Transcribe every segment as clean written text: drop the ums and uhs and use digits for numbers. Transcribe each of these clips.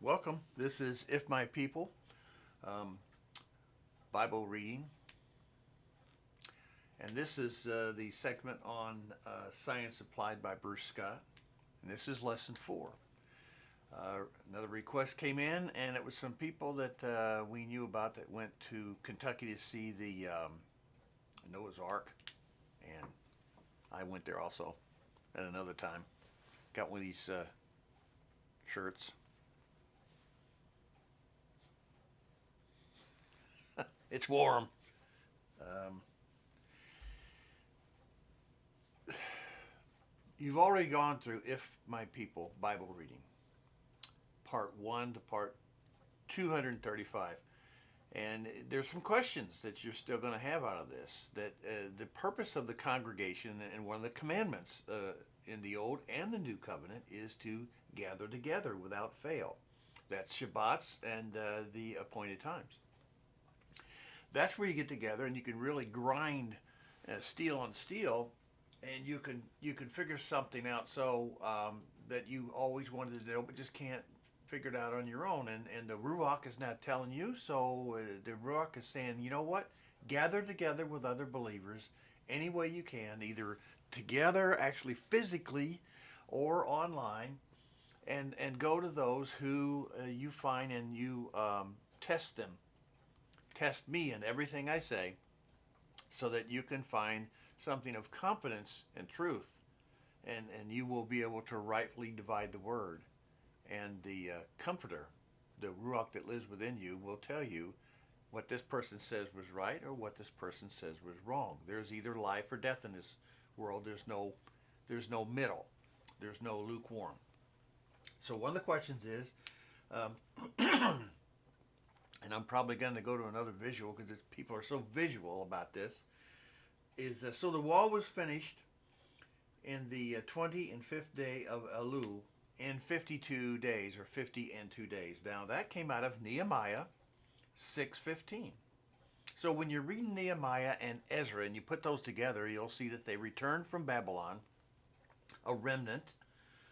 Welcome. This is If My People Bible reading, and this is the segment on science applied by Bruce Scott, and this is lesson 4. Another request came in, and it was some people that we knew about that went to Kentucky to see the Noah's Ark, and I went there also at another time. Got one of these shirts. It's warm. Um, you've already gone through If My People Bible reading, part 1 to part 235. And there's some questions that you're still going to have out of this. That the purpose of the congregation and one of the commandments in the Old and the New Covenant is to gather together without fail. That's Shabbats and the appointed times. That's where you get together and you can really grind steel on steel, and you can figure something out that you always wanted to know but just can't figure it out on your own. And the Ruach is not telling you, so the Ruach is saying, you know what? Gather together with other believers any way you can, either together, actually physically, or online, and go to those who you find and you test them. Test me in everything I say so that you can find something of competence and truth, and you will be able to rightfully divide the word. And the comforter, the Ruach that lives within you, will tell you what this person says was right or what this person says was wrong. There's either life or death in this world. There's no middle. There's no lukewarm. So one of the questions is, and I'm probably going to go to another visual because people are so visual about this, is so the wall was finished in the 25th day of Elul in 52 days, or 50 and 2 days. Now that came out of Nehemiah 6:15. So when you're reading Nehemiah and Ezra and you put those together, you'll see that they returned from Babylon, a remnant.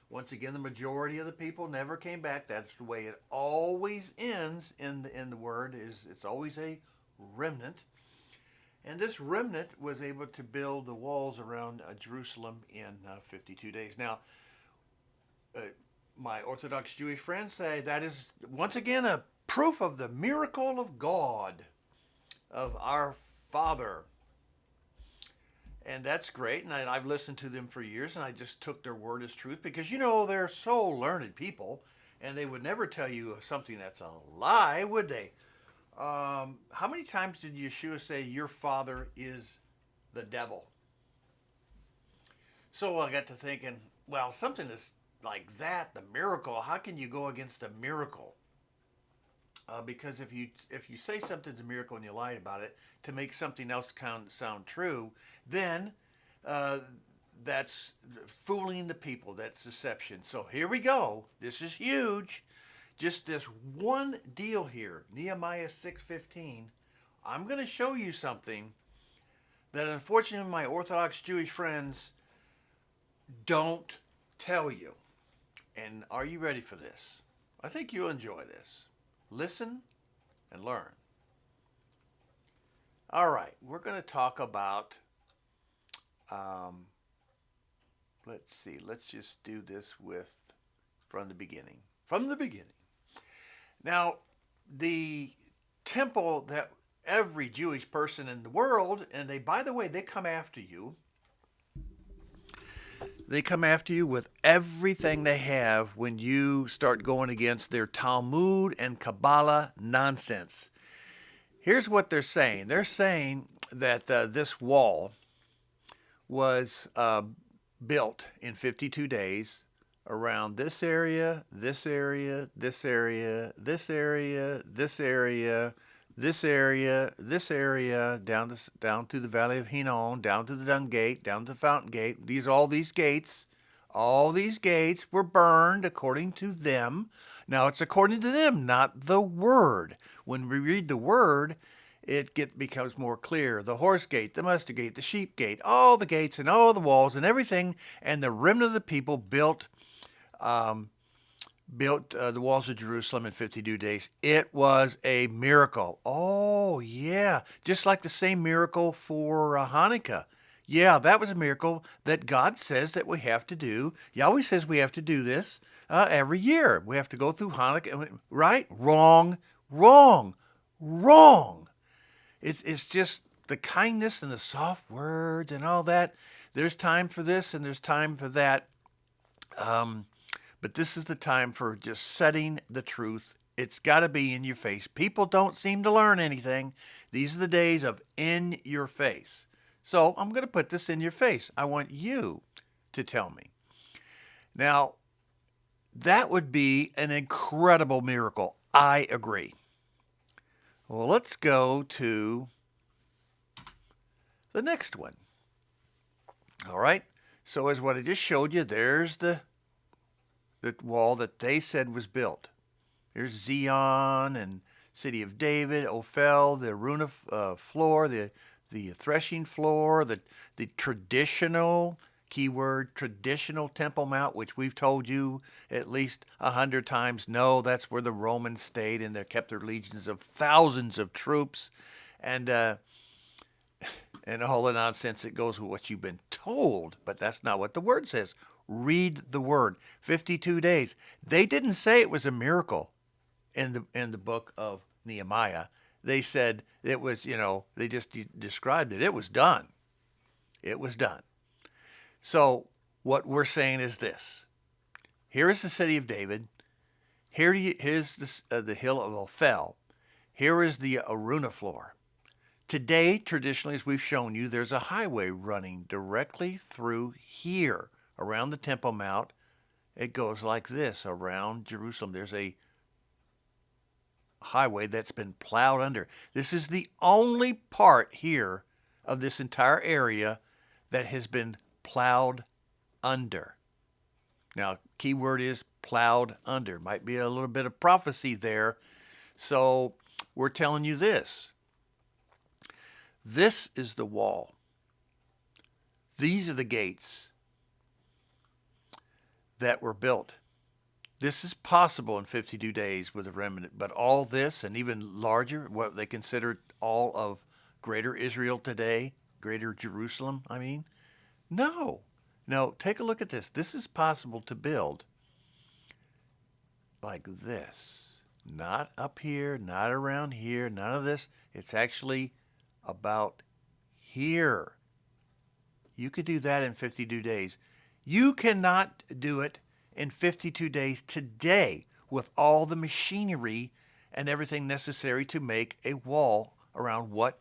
Once again, the majority of the people never came back. That's the way it always ends in the word. It's always a remnant. And this remnant was able to build the walls around Jerusalem in 52 days. Now, my Orthodox Jewish friends say that is, once again, a proof of the miracle of God, of our Father. And that's great, and I've listened to them for years, and I just took their word as truth because, they're so learned people, and they would never tell you something that's a lie, would they? How many times did Yeshua say, your father is the devil? So I got to thinking, well, something is like that, the miracle, how can you go against a miracle? Because if you say something's a miracle and you lie about it to make something else sound true, then that's fooling the people. That's deception. So here we go. This is huge. Just this one deal here, Nehemiah 6:15. I'm going to show you something that unfortunately my Orthodox Jewish friends don't tell you. And are you ready for this? I think you'll enjoy this. Listen and learn. All right, we're going to talk about, let's see, let's just do this from the beginning. From the beginning. Now, the temple that every Jewish person in the world, and by the way, they come after you. They come after you with everything they have when you start going against their Talmud and Kabbalah nonsense. Here's what they're saying. They're saying that this wall was built in 52 days around this area, this area, this area, this area, this area, this area, this area, down to the Valley of Hinnom, down to the Dung Gate, down to the Fountain Gate. All these gates were burned according to them. Now it's according to them, not the Word. When we read the Word, it becomes more clear. The horse gate, the mustard gate, the sheep gate, all the gates and all the walls and everything, and the remnant of the people built built the walls of Jerusalem in 52 days. It was a miracle. Oh, yeah. Just like the same miracle for Hanukkah. Yeah, that was a miracle that God says that we have to do. Yahweh says we have to do this every year. We have to go through Hanukkah. Right? Wrong, wrong, wrong. It's just the kindness and the soft words and all that. There's time for this and there's time for that. But this is the time for just setting the truth. It's got to be in your face. People don't seem to learn anything. These are the days of in your face. So I'm going to put this in your face. I want you to tell me. Now, that would be an incredible miracle. I agree. Well, let's go to the next one. All right. So as what I just showed you, there's the wall that they said was built. Here's Zion and City of David, Ophel, the araunah floor, the threshing floor, the traditional, keyword, traditional Temple Mount, which we've told you at least 100 times. No, that's where the Romans stayed, and they kept their legions of thousands of troops, and all the nonsense that goes with what you've been told. But that's not what the word says. Read the word. 52 days. They didn't say it was a miracle in the book of Nehemiah. They said it was, they just described it. It was done. It was done. So what we're saying is this. Here is the city of David. Here's the hill of Ophel. Here is the araunah floor. Today, traditionally, as we've shown you, there's a highway running directly through here around the Temple Mount. It goes like this around Jerusalem. There's a highway that's been plowed under. This is the only part here of this entire area that has been plowed under. Now, key word is plowed under. Might be a little bit of prophecy there. So we're telling you this. This is the wall. These are the gates that were built. This is possible in 52 days with a remnant, but all this and even larger, what they consider all of greater Israel today, greater Jerusalem, no. No, take a look at this. This is possible to build like this. Not up here, not around here, none of this. It's actually about here. You could do that in 52 days. You cannot do it in 52 days today with all the machinery and everything necessary to make a wall around what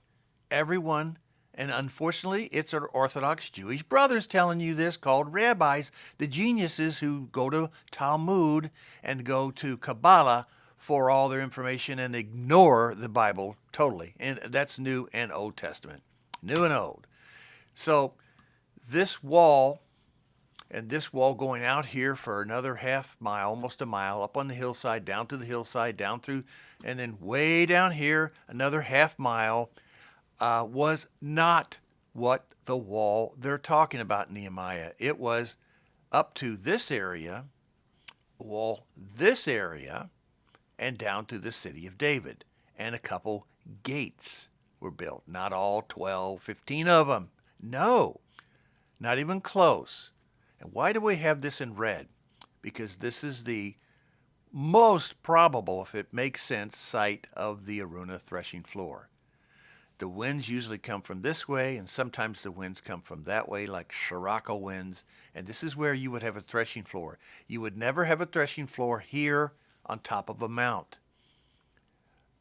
everyone, and unfortunately it's our Orthodox Jewish brothers telling you this, called rabbis, the geniuses who go to Talmud and go to Kabbalah for all their information and ignore the Bible totally. And that's New and Old Testament. New and Old. So this wall and this wall going out here for another half mile, almost a mile, up on the hillside, down to the hillside, down through, and then way down here, another half mile, was not what the wall they're talking about in Nehemiah. It was up to this area, wall this area, and down to the city of David. And a couple gates were built. Not all 12, 15 of them. No, not even close. And why do we have this in red? Because this is the most probable, if it makes sense, site of the araunah threshing floor. The winds usually come from this way, and sometimes the winds come from that way, like Scirocco winds. And this is where you would have a threshing floor. You would never have a threshing floor here on top of a mount.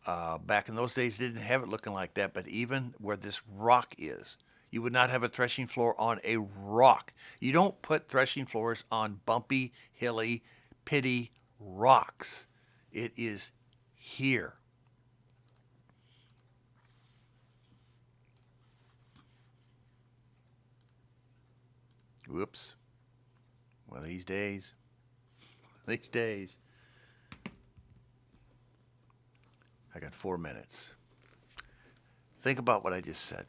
Back in those days, they didn't have it looking like that, but even where this rock is, you would not have a threshing floor on a rock. You don't put threshing floors on bumpy, hilly, pitty rocks. It is here. Whoops. One of these days. These days. I got 4 minutes. Think about what I just said.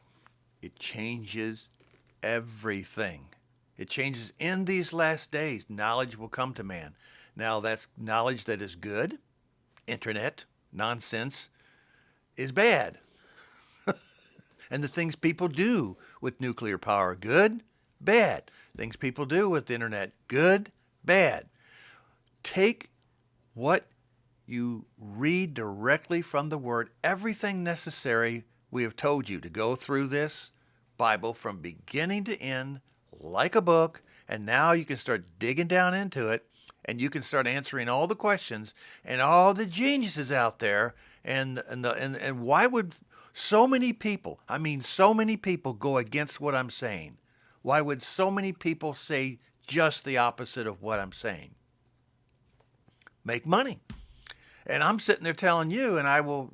It changes everything. It changes in these last days. Knowledge will come to man. Now, that's knowledge that is good. Internet nonsense is bad. And the things people do with nuclear power, good, bad. Things people do with the internet, good, bad. Take what you read directly from the Word, everything necessary we have told you to go through this Bible from beginning to end like a book, and now you can start digging down into it, and you can start answering all the questions and all the geniuses out there, and why would so many people, so many people go against what I'm saying? Why would so many people say just the opposite of what I'm saying? Make money. And I'm sitting there telling you, and I will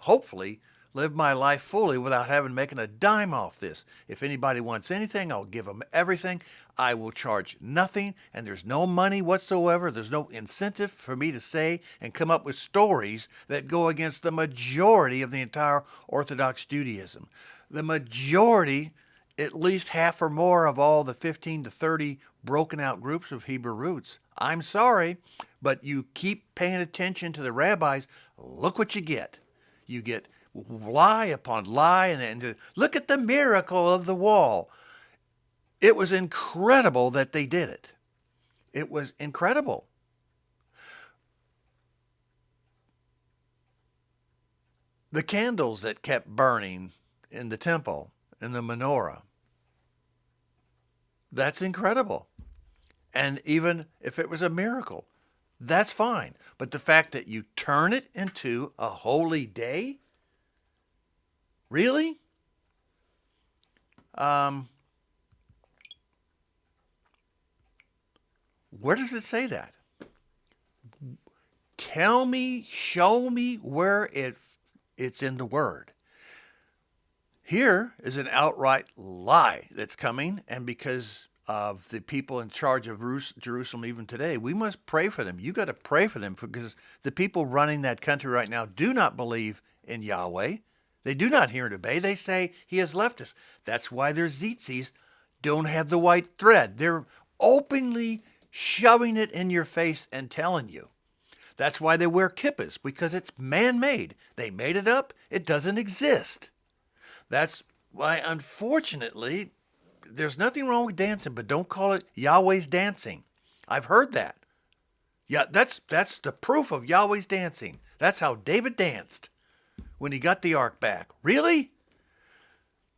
hopefully live my life fully without having making a dime off this. If anybody wants anything, I'll give them everything. I will charge nothing, and there's no money whatsoever. There's no incentive for me to say and come up with stories that go against the majority of the entire Orthodox Judaism. The majority, at least half or more of all the 15 to 30 broken out groups of Hebrew roots. I'm sorry, but you keep paying attention to the rabbis, look what you get. You get lie upon lie, and look at the miracle of the wall. It was incredible that they did it. It was incredible. The candles that kept burning in the temple, in the menorah, that's incredible. And even if it was a miracle, that's fine. But the fact that you turn it into a holy day? Really? Where does it say that? Tell me, show me where it's in the Word. Here is an outright lie that's coming, and because of the people in charge of Jerusalem even today, we must pray for them. You got to pray for them, because the people running that country right now do not believe in Yahweh. They do not hear and obey. They say he has left us. That's why their tzitzis don't have the white thread. They're openly shoving it in your face and telling you. That's why they wear kippahs, because it's man-made. They made it up. It doesn't exist. That's why, unfortunately, there's nothing wrong with dancing, but don't call it Yahweh's dancing. I've heard that. Yeah, that's the proof of Yahweh's dancing. That's how David danced when he got the ark back. Really?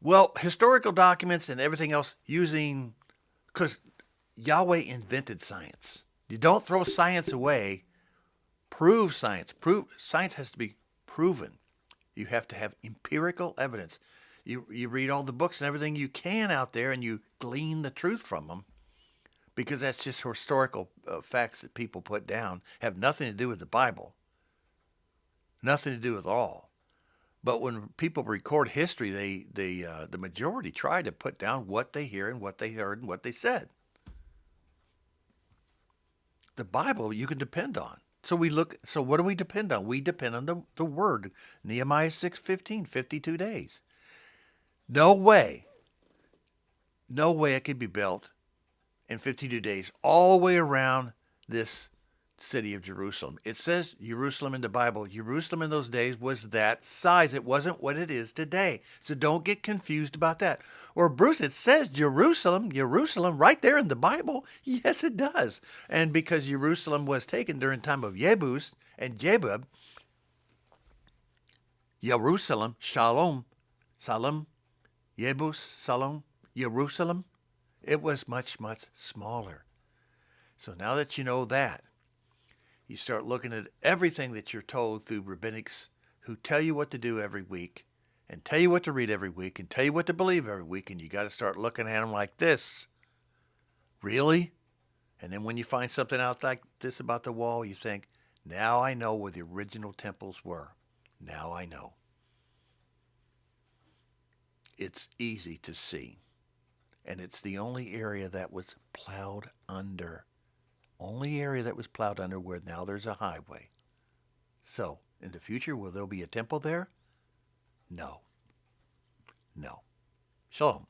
Well, historical documents and everything else because Yahweh invented science. You don't throw science away. Prove science. Science has to be proven. You have to have empirical evidence. You read all the books and everything you can out there, and you glean the truth from them, because that's just historical facts that people put down, have nothing to do with the Bible. Nothing to do with all. But when people record history, the majority try to put down what they hear and what they heard and what they said. The Bible you can depend on. So what do we depend on? We depend on the Word. Nehemiah 6:15, 52 days. No way it could be built in 52 days all the way around this city of Jerusalem. It says Jerusalem in the Bible. Jerusalem in those days was that size. It wasn't what it is today. So don't get confused about that. Or Bruce, it says Jerusalem right there in the Bible. Yes, it does. And because Jerusalem was taken during the time of Yebus and Jebub, Jerusalem, Shalom, Yebus, Shalom, Jerusalem, it was much, much smaller. So now that you know that, you start looking at everything that you're told through rabbinics who tell you what to do every week and tell you what to read every week and tell you what to believe every week, and you got to start looking at them like this. Really? And then when you find something out like this about the wall, you think, now I know where the original temples were. Now I know. It's easy to see. And it's the only area that was plowed under. Only area that was plowed under, where now there's a highway. So, in the future, will there be a temple there? No. Shalom.